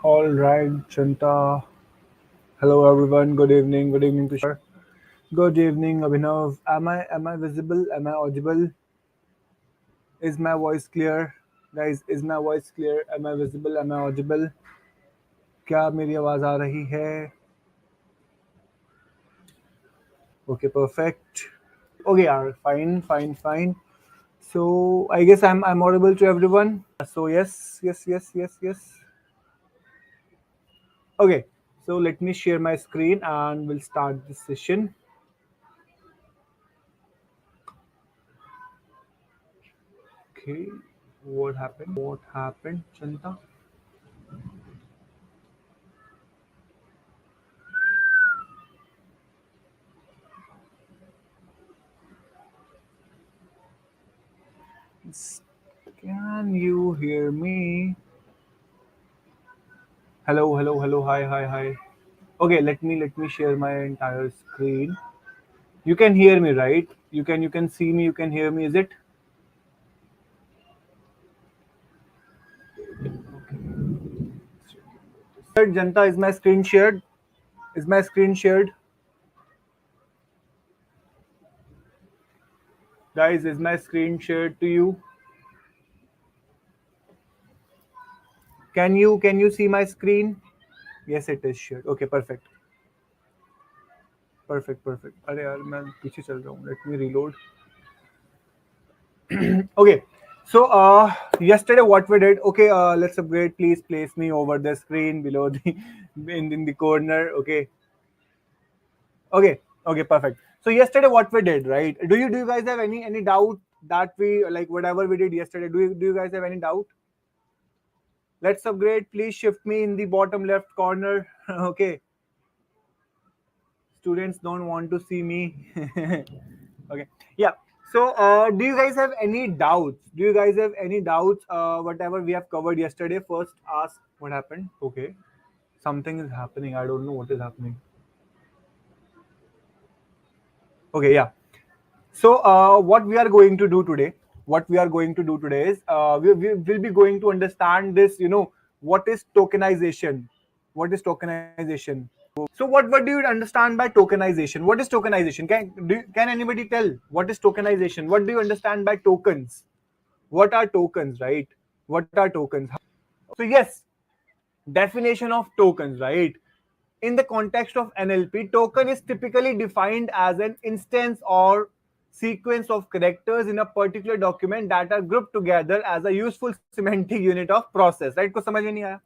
All right, Chanta. Hello, everyone. Good evening. Good evening, Tushar. Good evening, Abhinav. Am I visible? Am I audible? Is my voice clear, guys? Is my voice clear? Am I visible? Am I audible? क्या मेरी आवाज आ रही है? Okay, perfect. Okay, yeah, fine, fine, fine. So I guess I'm audible to everyone. So yes, yes, yes, yes, yes. Okay. So let me share my screen and we'll start this session. Okay, what happened? What happened, Chanta? Can you hear me? Hello, hello, hello. Hi, hi, hi. Okay, let me share my entire screen. You can hear me, right? You can see me. You can hear me. Is it? Janta, is my screen shared? Is my screen shared? Guys, is my screen shared to you? Can you see my screen? Yes, it is shared. Okay, perfect. Perfect, perfect. अरे यार मैं पीछे चल रहा हूँ. Let me reload. Okay. So yesterday what we did, okay, let's upgrade. Please place me over the screen below the in the corner. Okay. Okay. Okay, perfect. So yesterday what we did, right? Do you guys have any doubt that we like whatever we did yesterday? Do you guys have any doubt? Let's upgrade. Please shift me in the bottom left corner. Okay. Students don't want to see me. Okay. Yeah. So do you guys have any doubts? Do you guys have any doubts? Whatever we have covered yesterday, first ask what happened. Okay. Something is happening. I don't know what is happening. Okay, yeah. So what we are going to do today, is we will be going to understand this, what is tokenization? What is tokenization? So what do you understand by tokenization? What is tokenization? Can anybody tell what is tokenization? What do you understand by tokens? What are tokens, right? What are tokens? So yes, definition of tokens, right? In the context of NLP, token is typically defined as an instance or sequence of characters in a particular document that are grouped together as a useful semantic unit of process, right? कुछ समझ में नहीं आया?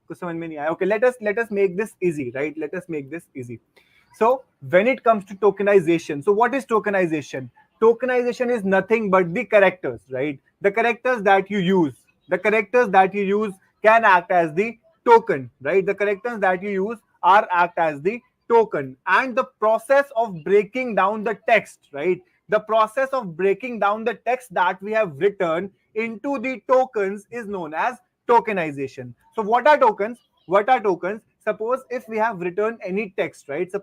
कुछ समझ में नहीं आया? Okay, let us make this easy, right? Let us make this easy. So when it comes to tokenization, so what is tokenization? Tokenization is nothing but the characters, right? The characters that you use, can act as the token, right? The characters that you use are act as the token, and the process of breaking down the text, right? The process of breaking down the text that we have written into the tokens is known as tokenization. So what are tokens? Suppose if we have written any text, right? So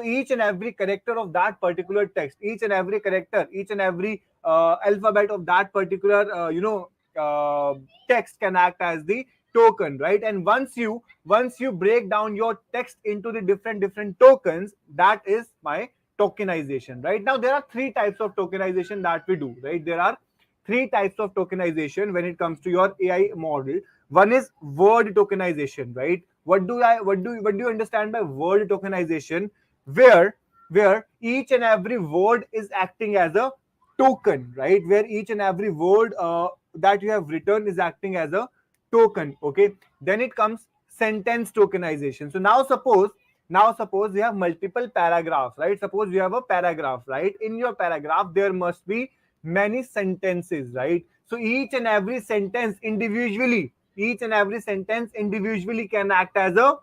each and every character of that particular text, each and every character, each and every alphabet of that particular text can act as the token, right? And once you break down your text into the different tokens, that is my tokenization. Right now there are three types of tokenization that we do, right? There are three types of tokenization when it comes to your AI model. One is word tokenization, right? What do you understand by word tokenization? Where each and every word is acting as a token, right? Where each and every word that you have written is acting as a token. Okay. Then it comes sentence tokenization. So now suppose you have multiple paragraphs, right? Suppose you have a paragraph, right? In your paragraph there must be many sentences, right? So each and every sentence individually can act as a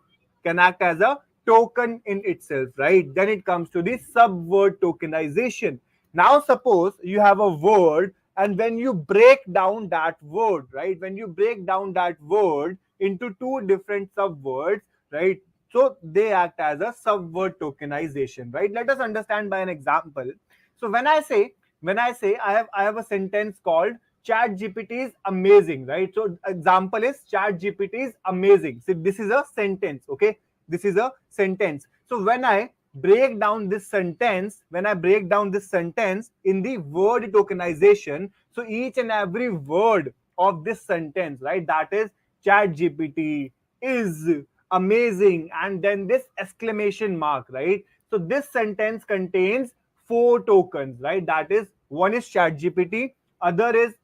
token in itself, right? Then it comes to the subword tokenization. Now suppose you have a word, and when you break down that word, right? When you break down that word into two different subwords, right? So they act as a subword tokenization, right? Let us understand by an example. So when I say I have a sentence called Chat GPT is amazing, right? So example is Chat GPT is amazing. So this is a sentence, okay? This is a sentence. So when I break down this sentence, in the word tokenization, so each and every word of this sentence, right? That is Chat GPT is amazing, and then this exclamation mark, right? So this sentence contains four tokens, right? That is, one is Chat GPT, other is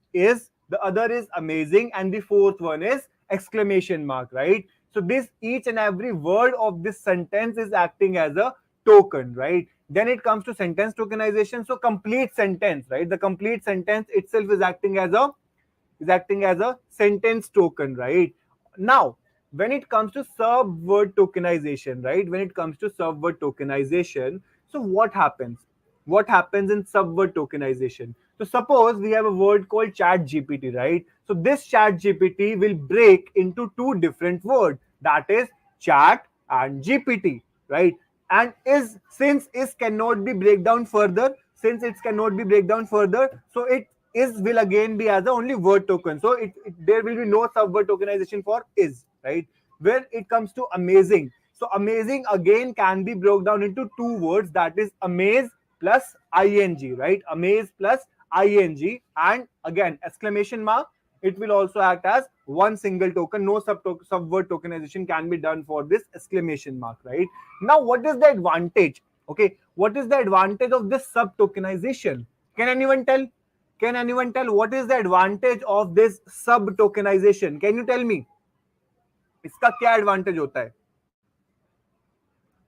the other is amazing, and the fourth one is exclamation mark, right? So this each and every word of this sentence is acting as a token, right? Then it comes to sentence tokenization. So complete sentence, right? The complete sentence itself is acting as a sentence token, right? Now, when it comes to sub-word tokenization, right? When it comes to sub-word tokenization, so what happens? What happens in sub-word tokenization? So suppose we have a word called chat GPT, right? So this chat GPT will break into two different words, that is chat and GPT, right? And is since is cannot be break down further, so it is will again be as a only word token. So there will be no sub-word tokenization for is, right? When it comes to amazing, so amazing again can be broke down into two words, that is amaze plus ing, right? Amaze plus ing, and again exclamation mark, it will also act as one single token. No sub-word tokenization can be done for this exclamation mark, right? Now what is the advantage? Okay, what is the advantage of this sub tokenization? Can anyone tell? Can anyone tell what is the advantage of this sub tokenization? Can you tell me? इसका क्या advantage होता है?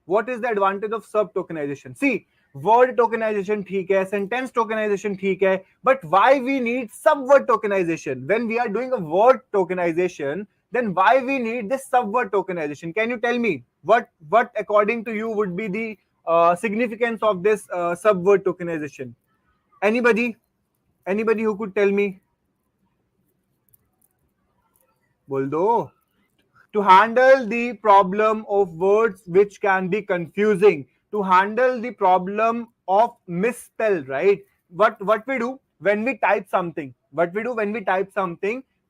What is the advantage of sub tokenization? See, word tokenization ठीक है, sentence tokenization ठीक है, but why we need sub word tokenization? When we are doing a word tokenization, then why we need this sub word tokenization? Can you tell me what according to you would be the significance of this sub word tokenization? Anybody? Anybody who could tell me? बोल दो. To handle the problem of words which can be confusing, to handle the problem of misspell, right? What we do when we type something?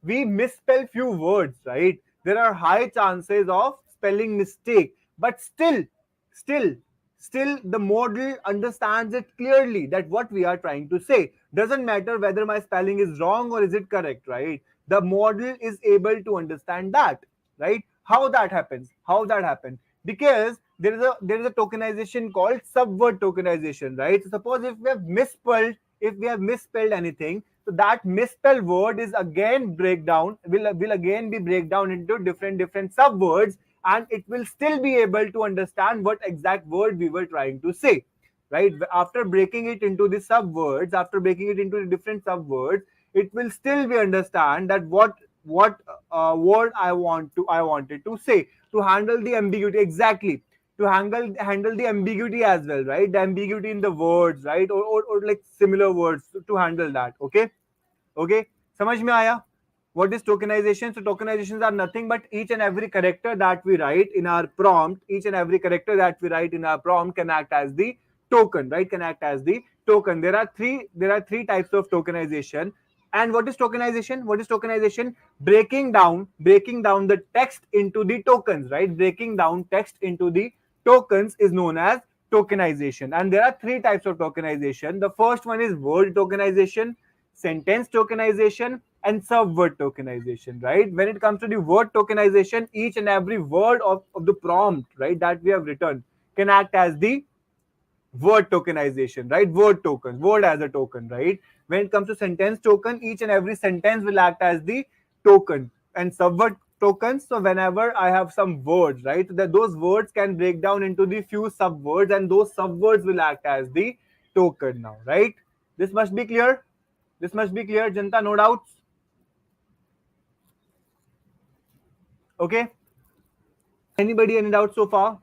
We misspell few words, right? There are high chances of spelling mistake, but still, still the model understands it clearly that what we are trying to say. Doesn't matter whether my spelling is wrong or is it correct, right? The model is able to understand that, right? How that happens? Because there is a tokenization called subword tokenization, right? So suppose if we have misspelled anything, so that misspelled word is again breakdown will again be breakdown into different subwords, and it will still be able to understand what exact word we were trying to say, right? After breaking it into the subwords, after breaking it into the different subwords, it will still be understand that what word I wanted to say, to handle the ambiguity. Exactly, to handle the ambiguity as well, right? The ambiguity in the words, right? Or like similar words, to handle that. Okay, समझ में आया? What is tokenization? So tokenizations are nothing but each and every character that we write in our prompt, can act as the token, right? Can act as the token. There are three types of tokenization. And what is tokenization? Breaking down the text into the tokens, right? Breaking down text into the tokens is known as tokenization. And there are three types of tokenization. The first one is word tokenization, sentence tokenization, and subword tokenization, right? When it comes to the word tokenization, each and every word of the prompt, right, that we have written can act as the word tokenization, right? Word as a token, right? When it comes to sentence token, each and every sentence will act as the token. And subword tokens, so whenever I have some words, right, that those words can break down into the few subwords, and those subwords will act as the token now, right? This must be clear. Janta, no doubts? Okay. Anybody any doubts so far?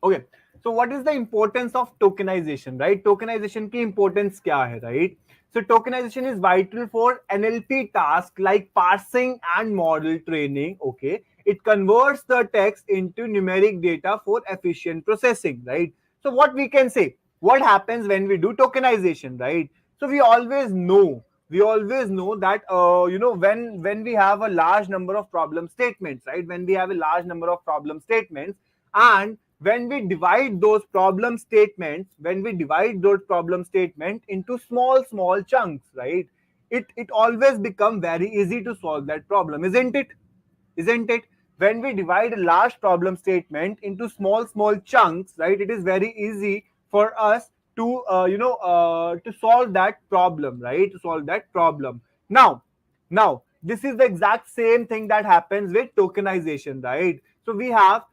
Okay. So what is the importance of tokenization, right? Tokenization की importance क्या है, right? So tokenization is vital for NLP tasks like parsing and model training. Okay. It converts the text into numeric data for efficient processing, right? So what we can say, what happens when we do tokenization, right? So we always know that when we have a large number of problem statements, right? When we have a large number of problem statements, and when we divide those problem statements, into small chunks, right? It always become very easy to solve that problem, isn't it? When we divide a large problem statement into small chunks, right, it is very easy for us to to solve that problem, right? To solve that problem. Now this is the exact same thing that happens with tokenization, right? So we have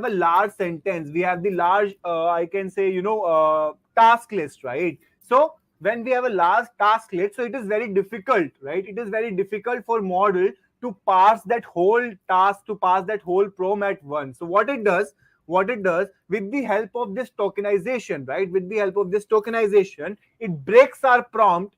a large sentence, we have the large I can say task list, right? So when we have a large task list, so it is very difficult, right? It is very difficult for model to parse that whole task, to parse that whole prom at once. So what it does with the help of this tokenization, right? With the help of this tokenization, it breaks our prompt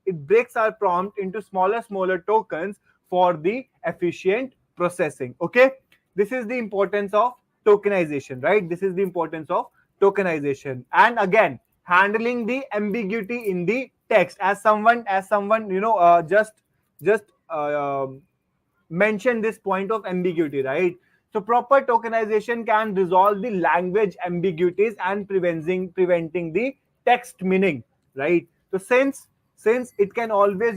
into smaller tokens for the efficient processing. Okay, this is the importance of tokenization, right? This is the importance of tokenization. And again, handling the ambiguity in the text, as someone just mention this point of ambiguity, right? So proper tokenization can resolve the language ambiguities and preventing the text meaning, right? So since it can always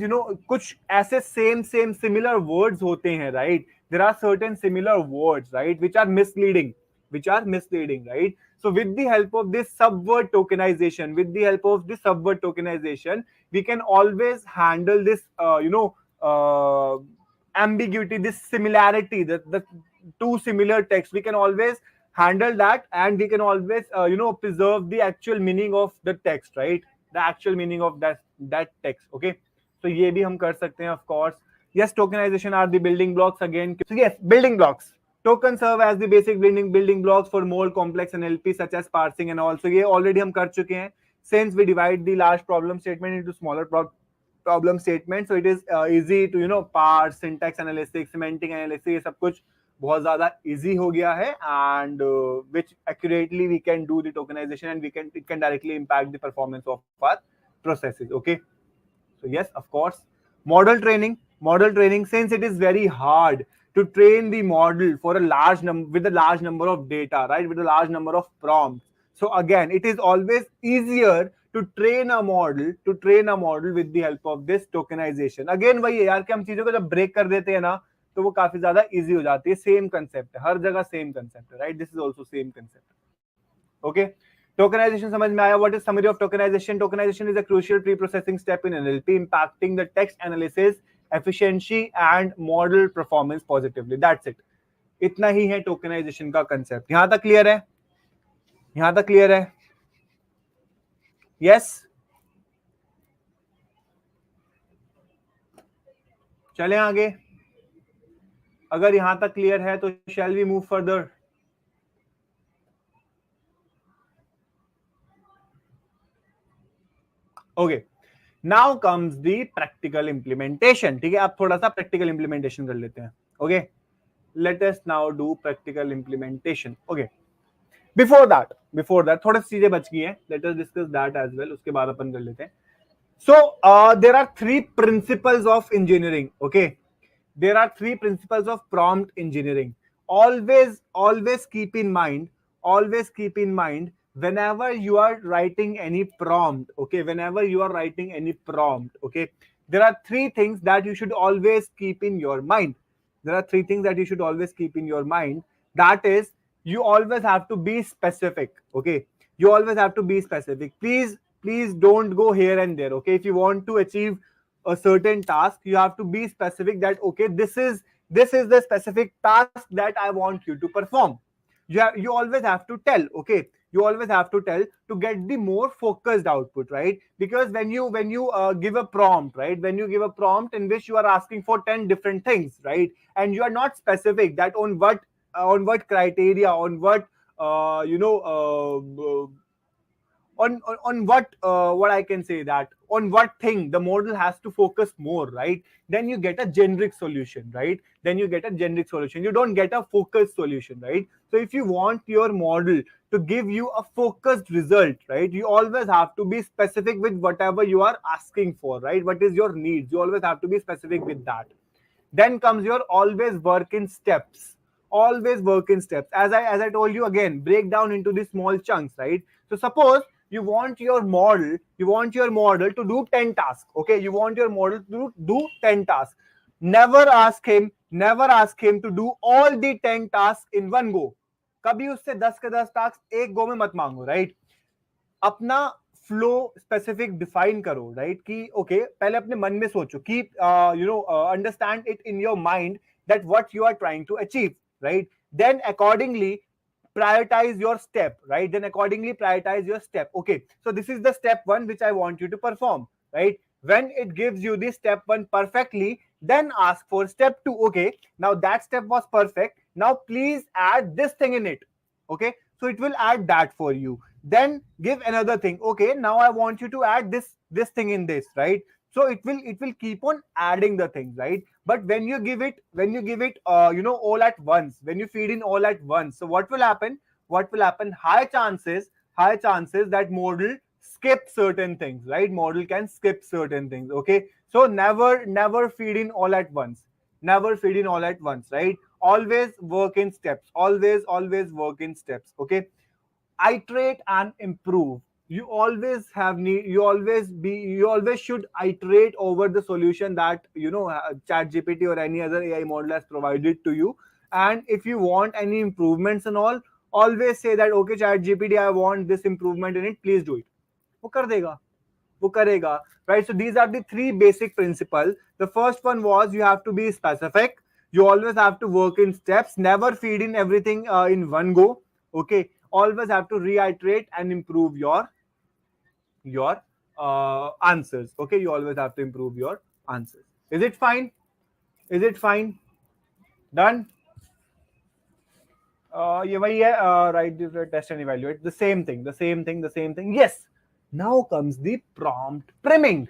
कुछ ऐसे same similar words होते हैं, right? There are certain similar words, right, which are misleading, right? So with the help of this subword tokenization, we can always handle this ambiguity, this similarity, the two similar texts. We can always handle that, and we can always preserve the actual meaning of the text, right? The actual meaning of that text. Okay, so ये भी हम कर सकते हैं, of course. Yes, tokenization are the building blocks again. So yes, building blocks. Tokens serve as the basic building blocks for more complex NLP, such as parsing and all. So ये already हम कर चुके हैं. Since we divide the large problem statement into smaller problem statement, so it is easy to parse, syntax analysis, semantic analysis, ये सब कुछ बहुत ज़्यादा easy हो गया है, and which accurately we can do the tokenization, and it can directly impact the performance of our processes. Okay, so yes, of course, model training, since it is very hard to train the model for a large number, with a large number of data, right, with a large number of prompts. So again, it is always easier to train a model with the help of this tokenization. Again वही है यार कि हम चीजों को जब break कर देते हैं ना, तो वो काफी ज्यादा इजी हो जाती है. सेम कंसेप्ट है, हर जगह सेम कंसेप्ट है, right? This is also same concept. Okay, tokenization समझ में आया? What is summary of tokenization? Tokenization is a crucial pre-processing step in NLP, impacting the text analysis efficiency and model performance positively. That's it. इतना ही है tokenization का concept. यहां तक clear है? यहां तक क्लियर है? Yes. चलें आगे. अगर यहां तक क्लियर है तो shall we move further? Okay. Now comes the practical implementation. ठीक है, अब थोड़ा सा practical implementation कर लेते हैं. Okay, let us now do practical implementation. Okay, before that थोड़ी सी चीजें बच गई हैं. Let us discuss that as well. उसके बाद अपन कर लेते हैं. So there are three principles of engineering. Okay, there are three principles of prompt engineering. Always keep in mind, whenever you are writing any prompt, okay, there are three things that you should always keep in your mind. That is, you always have to be specific. Okay, you always have to be specific. Please don't go here and there. Okay, if you want to achieve a certain task, you have to be specific that okay, this is the specific task that I want you to perform. You always have to tell. Okay, you always have to tell to get the more focused output, right? Because when you give a prompt, right, when you give a prompt in which you are asking for 10 different things, right, and you are not specific that on what criteria, on what on what I can say, that on what thing the model has to focus more, right? Then you get a generic solution, right? Then you get a generic solution. You don't get a focused solution, right? So if you want your model to give you a focused result, right, you always have to be specific with whatever you are asking for, right? What is your needs? You always have to be specific with that. Then comes your always work in steps. Always work in steps. As I told you, again, break down into the small chunks, right? So suppose you want your model to do 10 tasks. Okay, you want your model to do 10 tasks. Never ask him to do all the 10 tasks in one go. कभी उससे 10 के 10 task एक गो में मत मांगो, right? अपना flow specific define करो, right? कि ओके, पहले अपने मन में सोचो कि understand it in your mind that what you are trying to achieve, right? Then accordingly prioritize your step, right? Then accordingly prioritize your step. Okay, so this is the step 1 which I want you to perform, right? When it gives you this step 1 perfectly, then ask for step 2. Okay, now that step was perfect, now please add this thing in it. Okay, so it will add that for you. Then give another thing. Okay, now I want you to add this thing in this, right? So it will keep on adding the things, right? But when you give it all at once, when you feed in all at once, so what will happen? High chances that model skip certain things, right? Model can skip certain things. Okay, so never feed in all at once. Never feed in all at once, right? Always work in steps. Always work in steps. Okay, iterate and improve. You always should iterate over the solution that chat gpt or any other AI model has provided to you. And if you want any improvements and all, always say that okay, chat gpt, I want this improvement in it, please do it. वो कर देगा, वो करेगा, right? So these are the three basic principles. The first one was you have to be specific. You always have to work in steps. Never feed in everything in one go. Okay, always have to reiterate and improve your answers. Okay, you always have to improve your answers. Is it fine? Is it fine? Done? ये वही है, write the test and evaluate. The same thing. Yes. Now comes the prompt priming.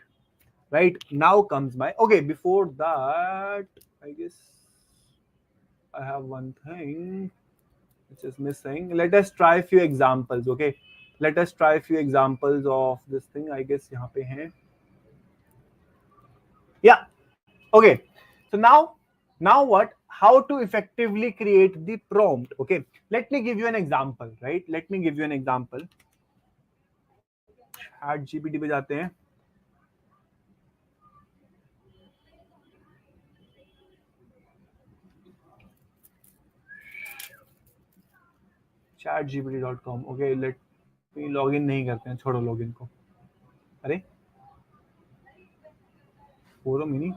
Right, now comes my, okay, before that, I guess I have one thing which is missing. Let us try a few examples. Okay, let us try a few examples of this thing. I guess यहाँ पे हैं. Yeah, okay. So now what? How to effectively create the prompt? Okay, let me give you an example. Right, let me give you an example. Chat GPT पे जाते हैं. chatgpt.com. Okay, let me log in. नहीं करते हैं, छोड़ो login को. अरे forum ही नहीं.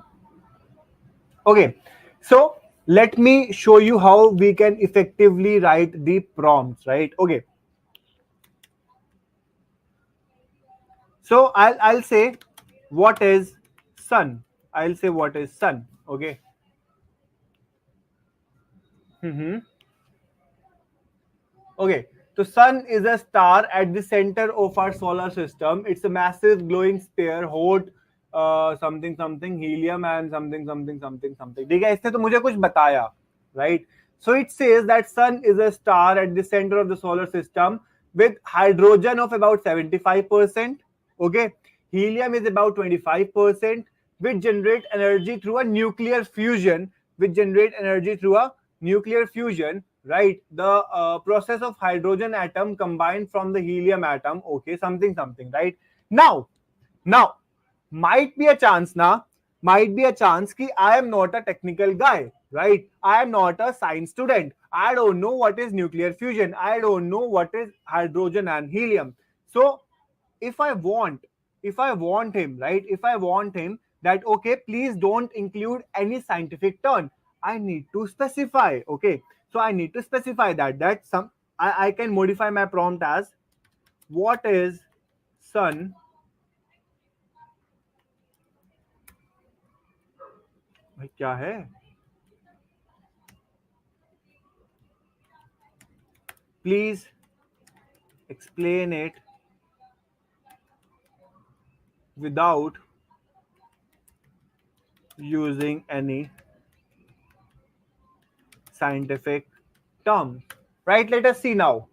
Okay, so let me show you how we can effectively write the prompts, right? Okay, so I'll say what is sun. I'll say what is sun. Okay. Okay, so sun is a star at the center of our solar system. It's a massive glowing sphere, hot something something helium and something something something something. ठीक है, इसने तो मुझे कुछ बताया, right? So it says that sun is a star at the center of the solar system with hydrogen of about 75%. Okay, helium is about 25%, which generate energy through a nuclear fusion. Right, the process of hydrogen atom combined from the helium atom. Okay, something something, right? Now might be a chance ki I am not a technical guy, right? I am not a science student. I don't know what is nuclear fusion. I don't know what is hydrogen and helium. So if I want him, right, if I want him that okay, please don't include any scientific term, I need to specify. Okay, so I need to specify that some I can modify my prompt as what is sun भाई क्या है, please explain it without using any scientific terms. Right? Let us see now.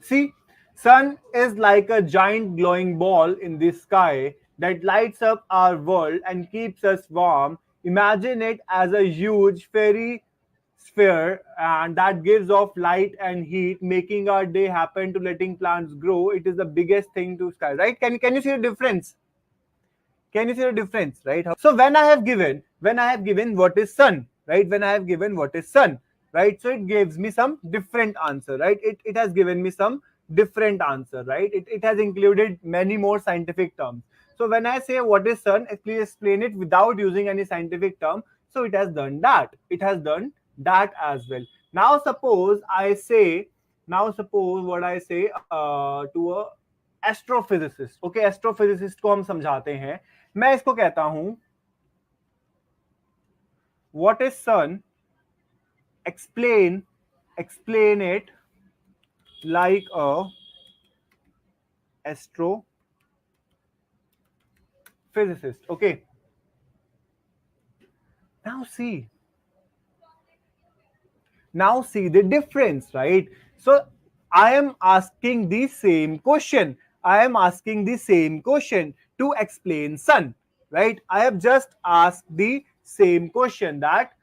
See, sun is like a giant glowing ball in the sky that lights up our world and keeps us warm. Imagine it as a huge fairy sphere and that gives off light and heat, making our day happen to letting plants grow. It is the biggest thing to sky, right? Can you see the difference? Can you see the difference, right? So when I have given what is sun, right? When I have given what is sun, right? So it gives me some different answer, right? It has given me some different answer, right? It has included many more scientific terms. So when I say what is sun, please explain it without using any scientific term. So it has done that. It has done that as well. Now suppose I say, now suppose what I say to a astrophysicist okay astrophysicist को हम समझाते हैं मैं इसको कहता हूं what is sun explain it like a astrophysicist. Okay, now see the difference, right? So I am asking the same question. I am asking the same question to explain sun, right? I have just asked the same question that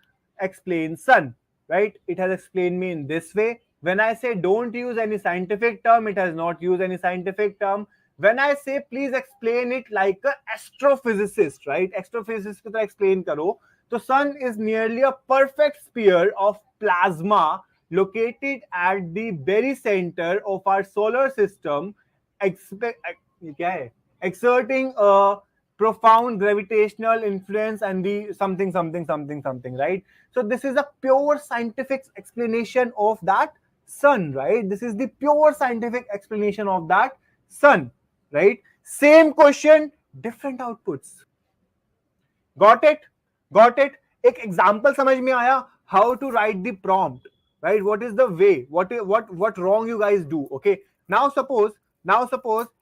explains sun, right? It has explained me in this way. When I say don't use any scientific term, it has not used any scientific term. When I say please explain it like a astrophysicist, right? Astrophysicist को तो explain करो. The sun is nearly a perfect sphere of plasma located at the very center of our solar system, exerting a profound gravitational influence and the something, right? So this is a pure scientific explanation of that sun, right? This is the pure scientific explanation of that sun, right? Same question, different outputs. Got it? Got it? एक example समझ में आया? How to write the prompt, right? What is the way? What wrong you guys do? Okay. Now suppose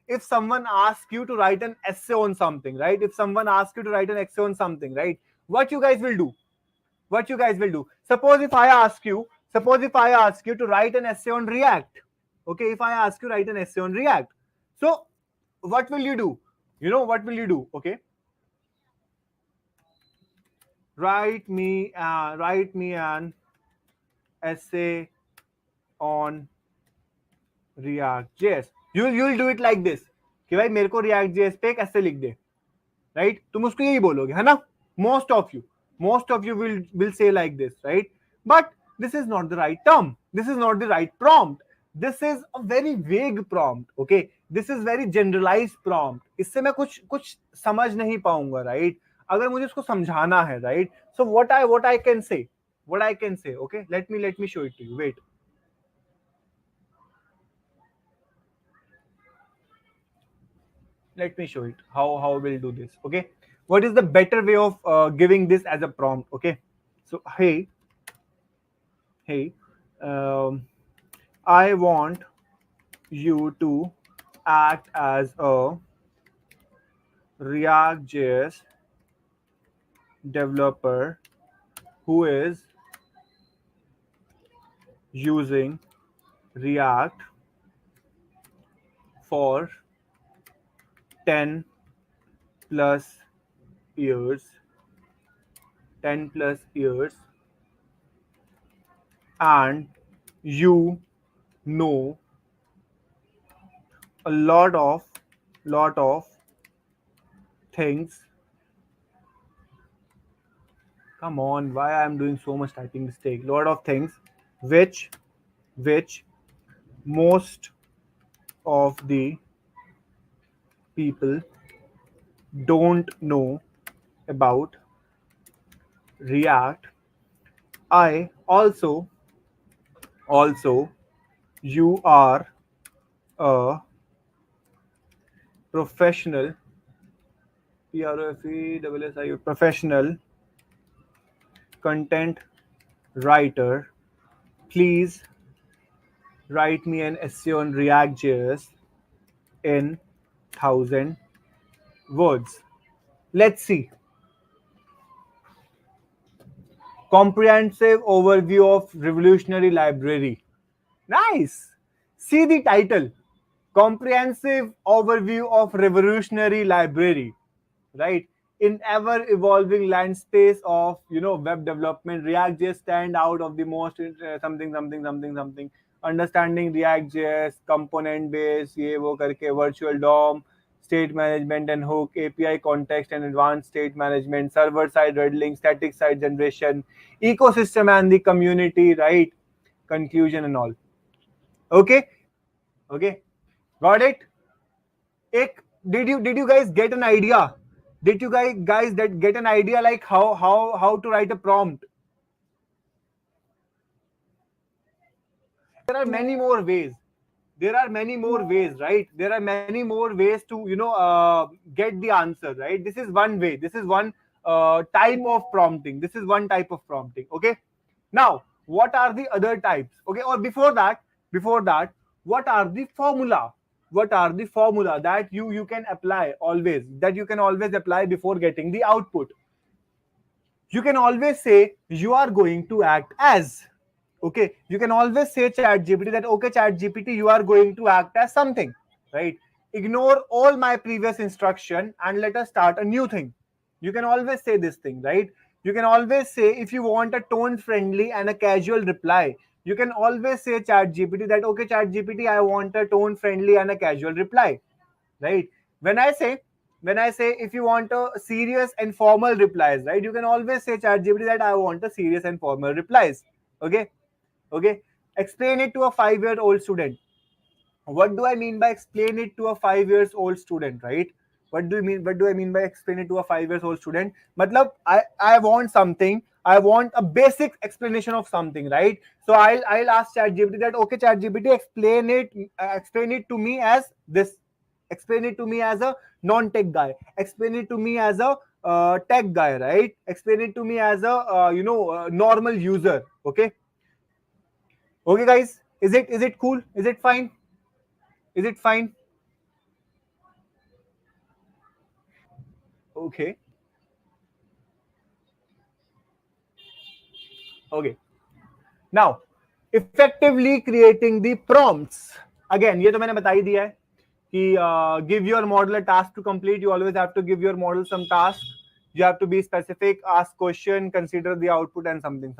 if someone asks you to write an essay on something, right? If someone asks you to write an essay on something, right? What you guys will do? What you guys will do? Suppose if I ask you to write an essay on React. Okay, if I ask you to write an essay on React. So what will you do? You know what will you do? Okay. Write me an essay on React.js. You'll do it like this कि भाई मेरे को React.js पे एक essay लिख दे, right? तुम उसको यही बोलोगे, है ना? Most of you will say like this, right? But this is not the right term. This is not the right prompt. This is a very vague prompt. Okay, this is very generalized prompt. इससे मैं कुछ समझ नहीं पाऊंगा, right? अगर मुझे उसको समझाना है, right? So what I can say, okay? Let me show it to you. Wait. Let me show it how we'll do this. Okay, what is the better way of giving this as a prompt? Okay, so hey, I want you to act as a React.js developer who is using React for 10 plus years, and you know a lot of things. Come on, why I am doing so much typing mistake? Lot of things which most of the people don't know about React. I also you are a professional professional content writer. Please write me an essay on React.js in 1,000 words. Let's see. Comprehensive overview of revolutionary library. Nice. See the title. Comprehensive overview of revolutionary library. Right? In ever evolving landscape of web development, React.js stand out of the most something. Understanding React.js, component based, ये वो करके virtual DOM, state management and hook, API context and advanced state management, server side rendering, static side generation, ecosystem and the community, right? Conclusion and all. Okay, okay, got it. Did you guys get an idea? Did you guys that get an idea like how to write a prompt? There are many more ways. There are many more ways, right? There are many more ways to get the answer, right? This is one way. This is one type of prompting. This is one type of prompting. Okay. Now, what are the other types? Okay. Or before that, what are the formula? What are the formula that you can apply always? That you can always apply before getting the output. You can always say you are going to act as. Okay, you can always say chat gpt that okay chat gpt, you are going to act as something, right? Ignore all my previous instruction and let us start a new thing. You can always say this thing, right? You can always say if you want a tone friendly and a casual reply, you can always say chat gpt that okay chat gpt, I want a tone friendly and a casual reply, right? When I say if you want a serious and formal replies, right, you can always say chat gpt that I want a serious and formal replies. Okay, explain it to a 5-year-old student. What do I mean by explain it to a 5 years old student, right? What do I mean by explain it to a 5 years old student? Matlab, I want something. I want a basic explanation of something, right? So I'll ask ChatGPT that okay, ChatGPT, explain it to me as this. Explain it to me as a non-tech guy. Explain it to me as a tech guy, right? Explain it to me as a normal user. Okay, guys, is it cool? Is it fine? Is it fine? Okay. Okay. Now, effectively creating the prompts. Again, ये तो मैंने बता ही दिया है कि give your model a task to complete. You always have to give your model some task. You have to be specific, ask question, consider the output and something.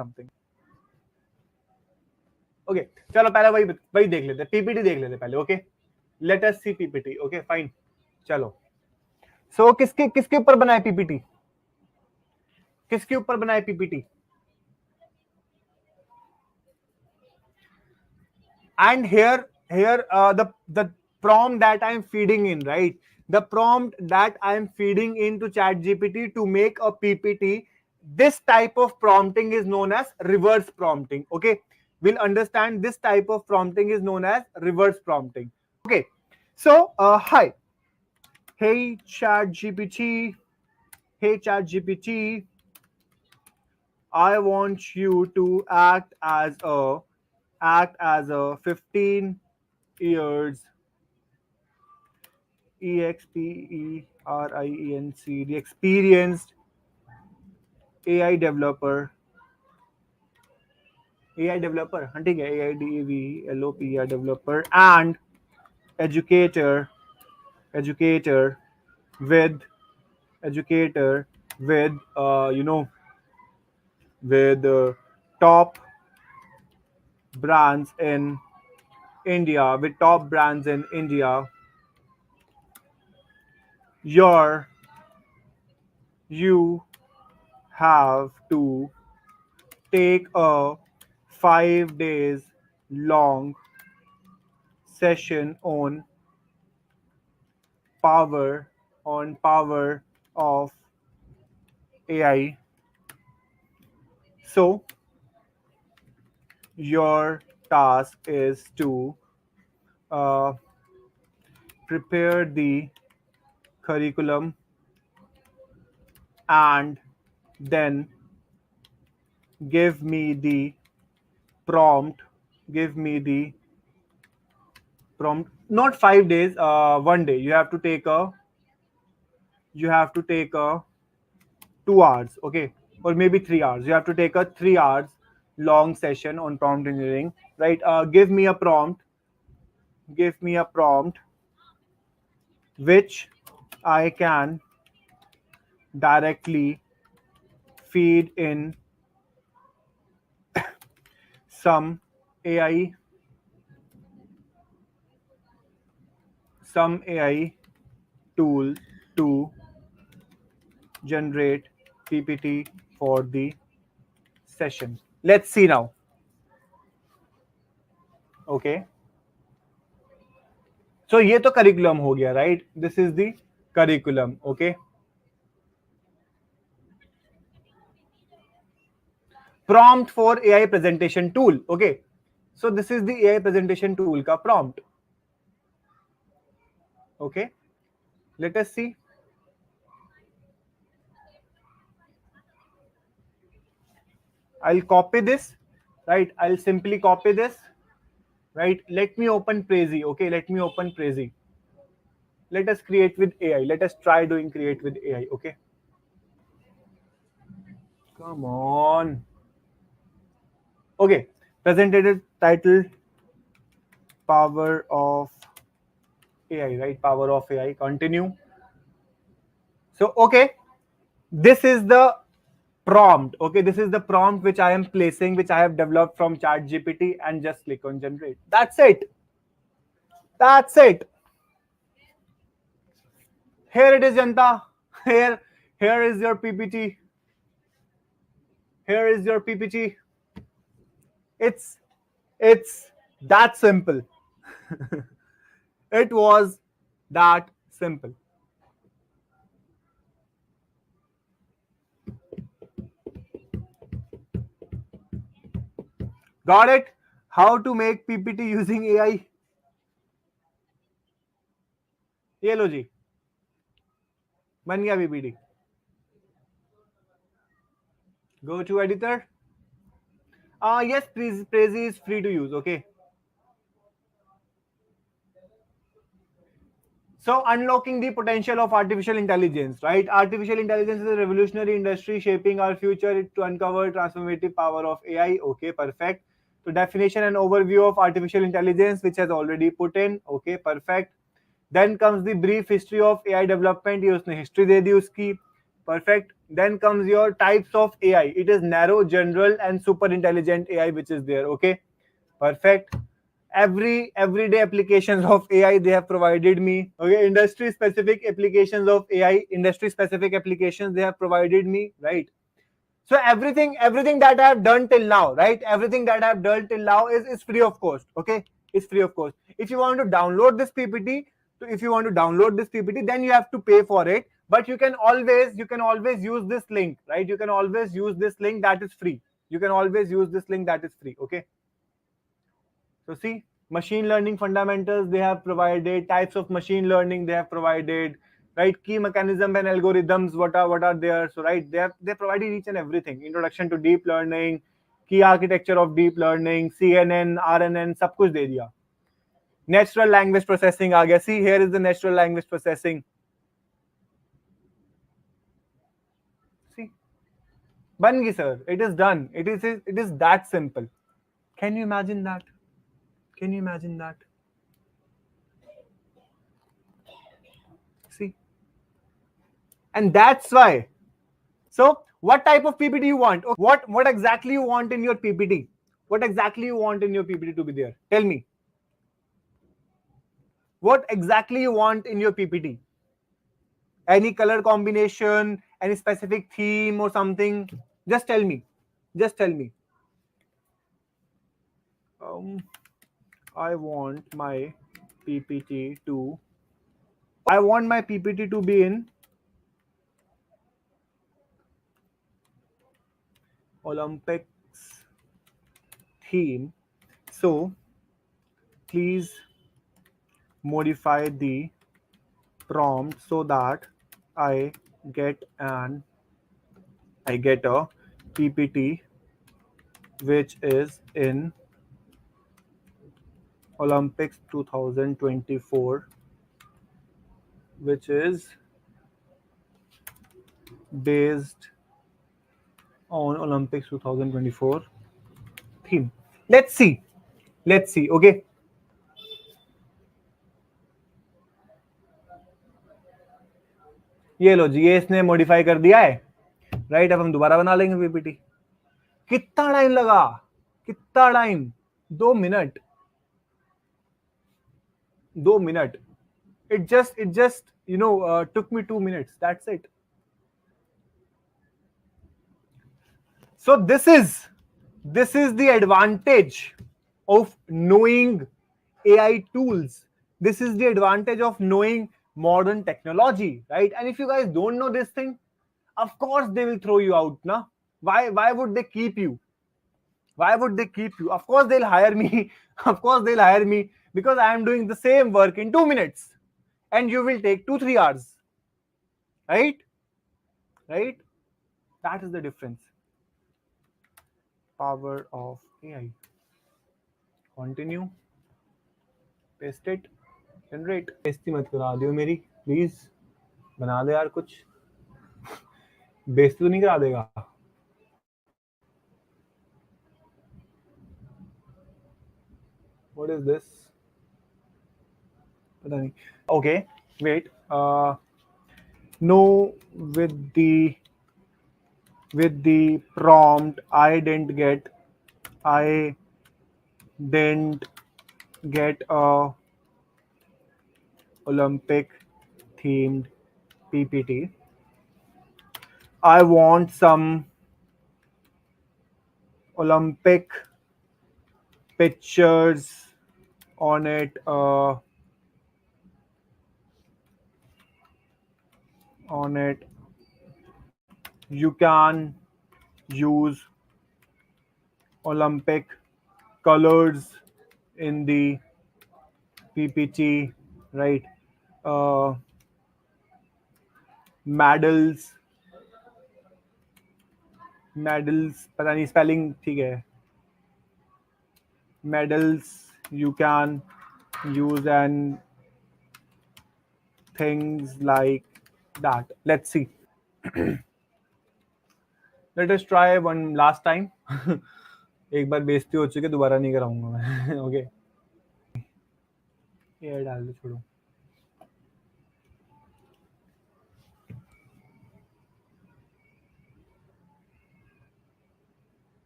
Okay. चलो पहले वही देख लेते, पीपीटी देख लेते पहले. Okay. Let us see PPT. Okay, fine. चलो. So किसके ऊपर बनाए PPT? किसके ऊपर बनाए PPT? And here the prompt that I'm feeding in, right? The prompt that I'm feeding into ChatGPT to make a PPT, this type of prompting is known as reverse prompting. Okay, we'll understand this type of prompting is known as reverse prompting. Okay, so hi, hey ChatGPT, I want you to act as a 15 years EXPERIENC, the experienced AI developer, hunting AIDEVLOPER developer and educator with with top brands in India, you have to take a 5 days long session on power of AI. So your task is to prepare the curriculum and then give me the prompt prompt, not 5 days, 1 day. You have to take a 2 hours, okay, or maybe 3 hours. You have to take a 3 hours long session on prompt engineering, right? Give me a prompt which I can directly feed in some AI, some AI tool to generate PPT for the session. Let's see now. Okay. So ये तो curriculum हो गया, right? This is the curriculum. Okay. Prompt for AI presentation tool. Okay. So this is the AI presentation tool का prompt. Okay. Let us see. I'll copy this, right? I'll simply copy this, right? Let me open Prezi. Okay. Let me open Prezi. Let us create with AI. Let us try doing create with AI. Okay. Come on. Okay. Presented title Power of AI, right? Power of AI. Continue. So, okay. This is the prompt. Okay. This is the prompt which I am placing, which I have developed from ChatGPT, and just click on generate. That's it. That's it. Here it is, Janta. Here is your PPT. Here is your PPT. It's that simple. It was that simple. Got it? How to make PPT using AI? ये लो जी, बन गया PPT. Go to editor. Yes, Prezi is free to use. Okay. So unlocking the potential of artificial intelligence, right? Artificial intelligence is a revolutionary industry shaping our future to uncover transformative power of AI. Okay, perfect. So definition and overview of artificial intelligence, which has already put in. Okay, perfect. Then comes the brief history of AI development. ये उसने history दे दी उसकी. Perfect. Then comes your types of AI. It is narrow, general, and super intelligent AI, which is there. Okay, perfect. Everyday applications of AI they have provided me. Okay, industry specific applications of AI, industry specific applications they have provided me, right? So everything that I have done till now, right? Everything that I have done till now is free of cost. Okay, it's free of cost. If you want to download this PPT, then you have to pay for it. But you can always use this link, right? You can always use this link that is free. You can always use this link that is free. Okay. So see, machine learning fundamentals they have provided, types of machine learning they have provided, right? Key mechanism and algorithms, what are there? So right, they provided each and everything. Introduction to deep learning, key architecture of deep learning, CNN, RNN, सब कुछ दे दिया. Natural language processing आ गया. See, here is the natural language processing. See, बन गई sir. It is done. It is that simple. Can you imagine that? Can you imagine that? See, and that's why. So, what type of PPT you want? What exactly you want in your PPT? What exactly you want in your PPT to be there? Tell me. What exactly you want in your PPT? Any color combination, any specific theme or something? Just tell me. Just tell me. I want my PPT to. I want my PPT to be in Olympics theme. So please modify the prompt so that I get a PPT which is in Olympics 2024, which is based on Olympics 2024 theme. Let's see. Let's see. Okay. ये लो जी, ये इसने modify कर दिया है, right. अब हम दोबारा बना लेंगे पीपीटी। कितना टाइम लगा, कितना time, 2 minute, 2 minute. It just took me 2 minutes. That's it. So this is the advantage of knowing AI tools. This is the advantage of knowing modern technology, right? And if you guys don't know this thing, of course they will throw you out, na? Why would they keep you? Why would they keep you? Of course they'll hire me. Of course they'll hire me because I am doing the same work in 2 minutes, and you will take 2-3 hours, right? Right? That is the difference. Power of AI. Continue. Paste it. Generate. बेइज्जती मत करा दियो मेरी, please बना दे यार कुछ। बेइज्जती तो नहीं करा देगा? What is this? पता नहीं. Okay, wait. No, with the prompt I didn't get a Olympic themed PPT. I want some Olympic pictures on it. You can use Olympic colors in the PPT, right? Medals, पता नहीं spelling ठीक है. Medals you can use and things like that. Let's see. Let us try one last time. एक बार बेइज्जती हो चुकी है, दोबारा नहीं कराऊंगा मैं. ओके, ये डाल दो, छोड़ो.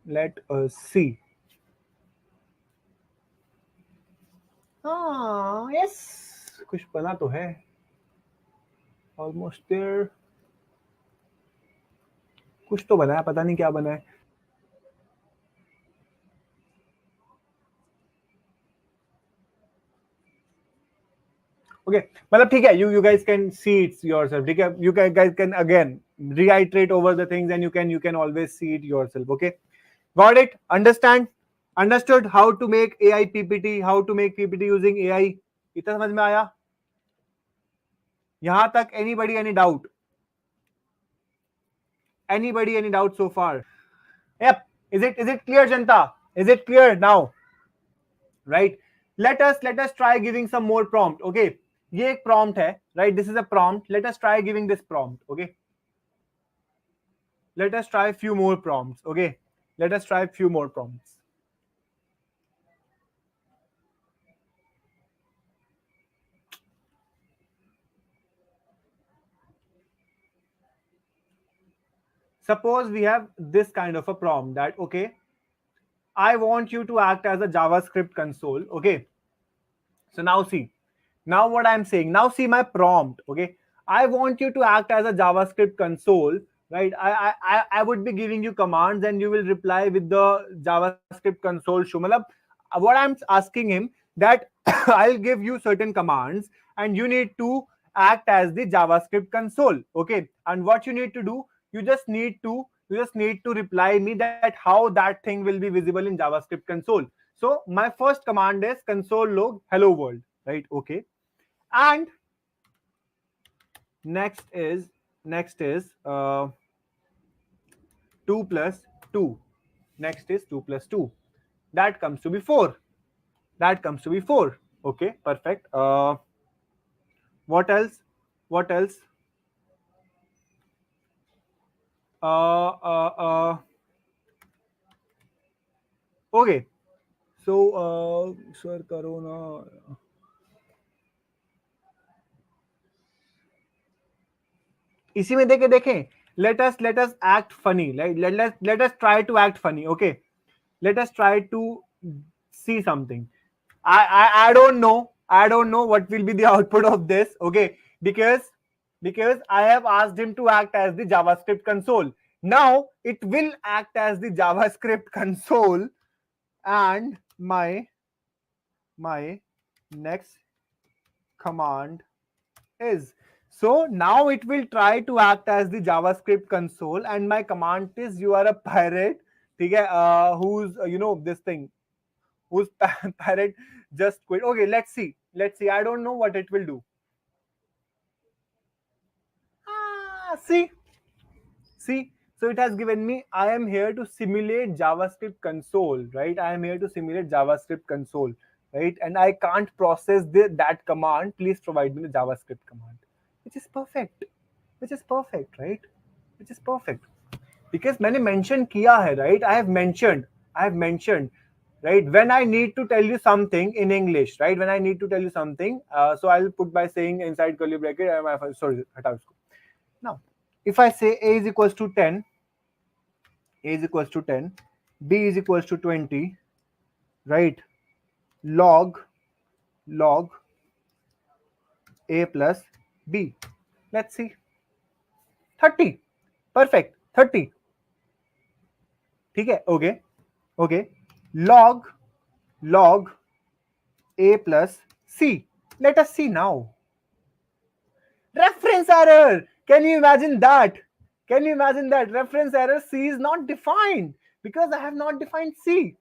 Let us see. हाँ, yes, कुछ बना तो है. Almost there. कुछ तो बना है, पता नहीं क्या बना है. Okay, मतलब ठीक है. You guys can see it yourself. ठीक है, you guys can again reiterate over the things, and you can always see it yourself. Okay, got it? Understood how to make AI PPT, how to make PPT using AI. इतना समझ में आया? यहाँ तक anybody any doubt? Anybody any doubt so far? Yep. Is it clear, Janta? Is it clear now? Right. Let us try giving some more prompt. Okay. ये एक prompt है, right? This is a prompt. Let us try giving this prompt. Okay. Let us try a few more prompts. Okay. Let us try a few more prompts. Suppose we have this kind of a prompt that, okay, I want you to act as a JavaScript console. Okay. So now see, now what I'm saying, now see my prompt. Okay. I want you to act as a JavaScript console, right? I would be giving you commands and you will reply with the JavaScript console. Shumalab, what I'm asking him that I'll give you certain commands and you need to act as the JavaScript console. Okay. And what you need to do, you just need to reply me that how that thing will be visible in JavaScript console. So my first command is console log hello world, right? Okay. And next is 2 plus 2. Next is 2 plus 2. That comes to be 4. That comes to be 4. Okay, perfect. What else? What else? Okay. So, sir, करो ना. इसी में देखे देखें. Let us act funny. Let us try to act funny. Okay. Let us try to see something. I don't know. I don't know what will be the output of this. Okay, because I have asked him to act as the JavaScript console. Now it will act as the JavaScript console, and my next command is. So now it will try to act as the JavaScript console, and my command is you are a pirate. Okay, who's this thing, whose parrot just quit. Okay, let's see. I don't know what it will do. See. So it has given me, I am here to simulate JavaScript console, right? I am here to simulate JavaScript console, right? And I can't process that command. Please provide me the JavaScript command, which is perfect. Right? Which is perfect. Because मैंने mention किया है, right? I have mentioned, right? When I need to tell you something in English, right? When I need to tell you something, so I'll put by saying inside curly bracket. Sorry, हटाओ इसको. Now, if I say A is equals to 10, B is equals to 20, right? Log A plus B. Let's see. 30. Perfect. 30. ठीक है. Okay. Log A plus C. Let us see now. Reference error. Can you imagine that? Reference error, C is not defined because I have not defined C,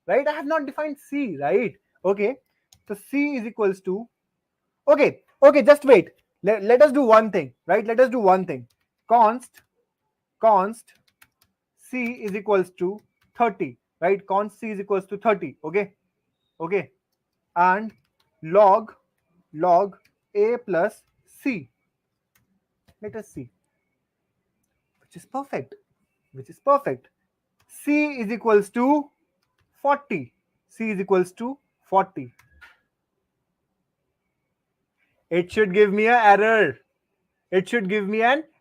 right? Right? Okay. So C is equals to, okay, just wait. Let us do one thing, right? Const C is equals to 30, right? Const C is equals to 30. Okay. And log A plus C. Let us see. Which is perfect. C is equals to 40. It should give me an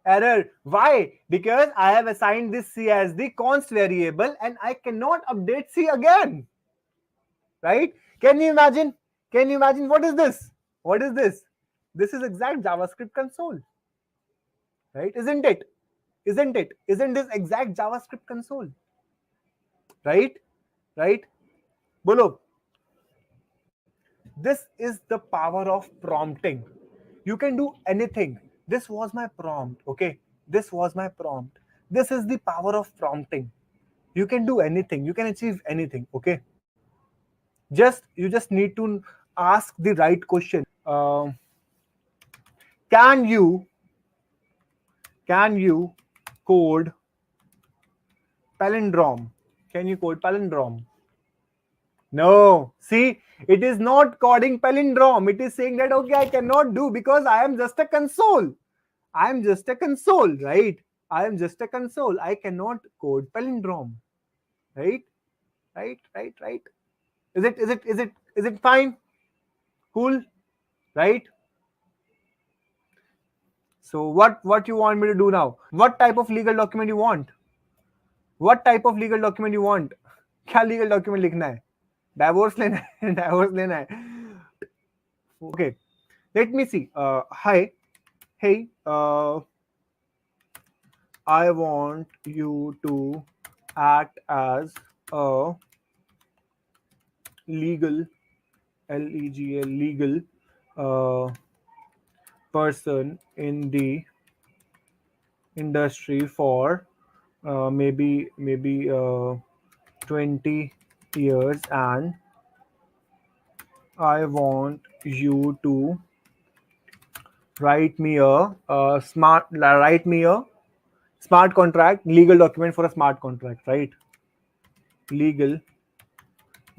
error. Why? Because I have assigned this C as the const variable and I cannot update C again. Right? Can you imagine? What is this? This is exact JavaScript console. Right? Isn't it? Isn't this exact JavaScript console? Right? Bolo. This is the power of prompting. You can do anything. This was my prompt. Okay. This is the power of prompting. You can do anything. You can achieve anything. Okay. You just need to ask the right question. Can you code palindrome? No. See, it is not coding palindrome. It is saying that, okay, I cannot do because I am just a console. Right? I am just a console. I cannot code palindrome. Right? Is it fine? Cool? Right? So what you want me to do now? What type of legal document you want? क्या legal document लिखना है? Divorce लेना है. Okay. Let me see. Hi. Hey. I want you to act as a legal person in the industry for maybe 20 years, and I want you to write me a smart contract, legal document for a smart contract, right? Legal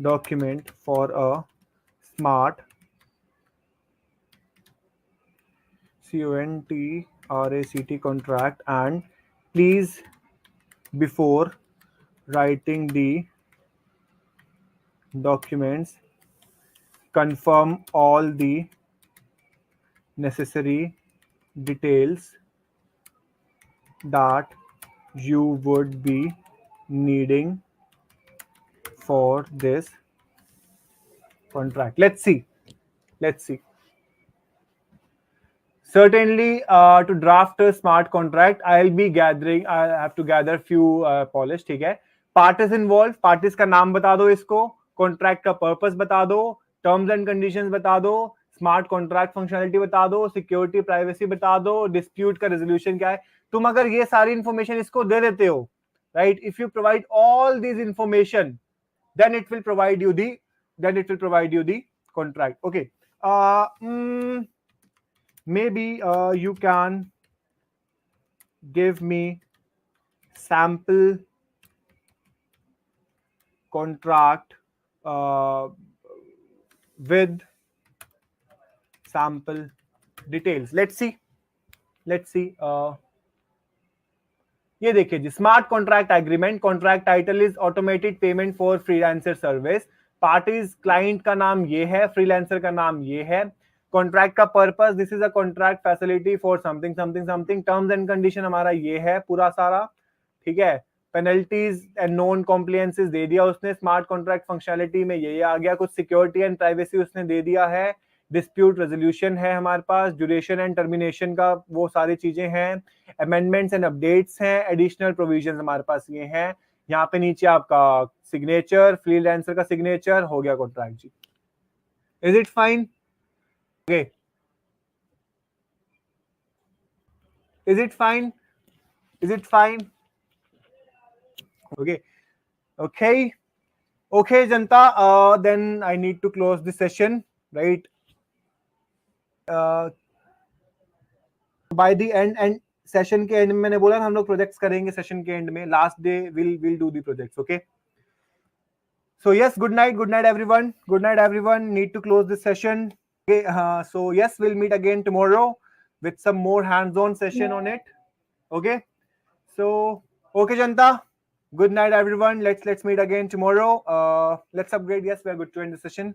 document for a smart contract, contract, and please, before writing the documents, confirm all the necessary details that you would be needing for this contract. Let's see. Certainly, to draft a smart contract, I have to gather few polish, ठीक है. Parties involved, parties का नाम बता दो इसको, contract का purpose बता दो, terms and conditions बता दो, smart contract functionality बता दो, security privacy बता दो, dispute का resolution क्या है. तुम अगर ये सारी information इसको दे देते हो, right? If you provide all these information, then it will provide you the contract. Okay. Maybe you can give me sample contract with sample details. Let's see. ये देखिए जी, smart contract agreement, contract title is automated payment for freelancer service, parties, client का नाम ये है, freelancer का नाम ये है, कॉन्ट्रैक्ट का purpose, this is a contract facility for something something something, terms and condition हमारा ये है पूरा सारा, ठीक है. पेनल्टीज एंड नॉन कॉम्प्लियंसेस दे दिया उसने, स्मार्ट कॉन्ट्रैक्ट फंक्शनैलिटी में ये आ गया, कुछ सिक्योरिटी एंड प्राइवेसी उसने दे दिया है, डिस्प्यूट रेजोल्यूशन है हमारे पास, ड्यूरेशन एंड टर्मिनेशन का वो सारी चीजें हैं, अमेंडमेंट्स एंड अपडेट्स हैं, एडिशनल प्रोविजंस हमारे पास ये हैं. यहाँ पे नीचे आपका सिग्नेचर, फ्रीलांसर का सिग्नेचर, हो गया कॉन्ट्रैक्ट जी. Is it fine? Okay, is it fine? Okay जनता, then I need to close this session, right? By the end session के end में मैंने बोला हम लोग प्रोजेक्ट्स करेंगे सेशन के एंड में, last day we'll do the projects. Okay, so yes, good night everyone, need to close this session. Okay, so yes, we'll meet again tomorrow with some more hands-on session on it. Okay, so okay Janata, good night everyone, let's meet again tomorrow. Let's upgrade. Yes, we are good to end the session.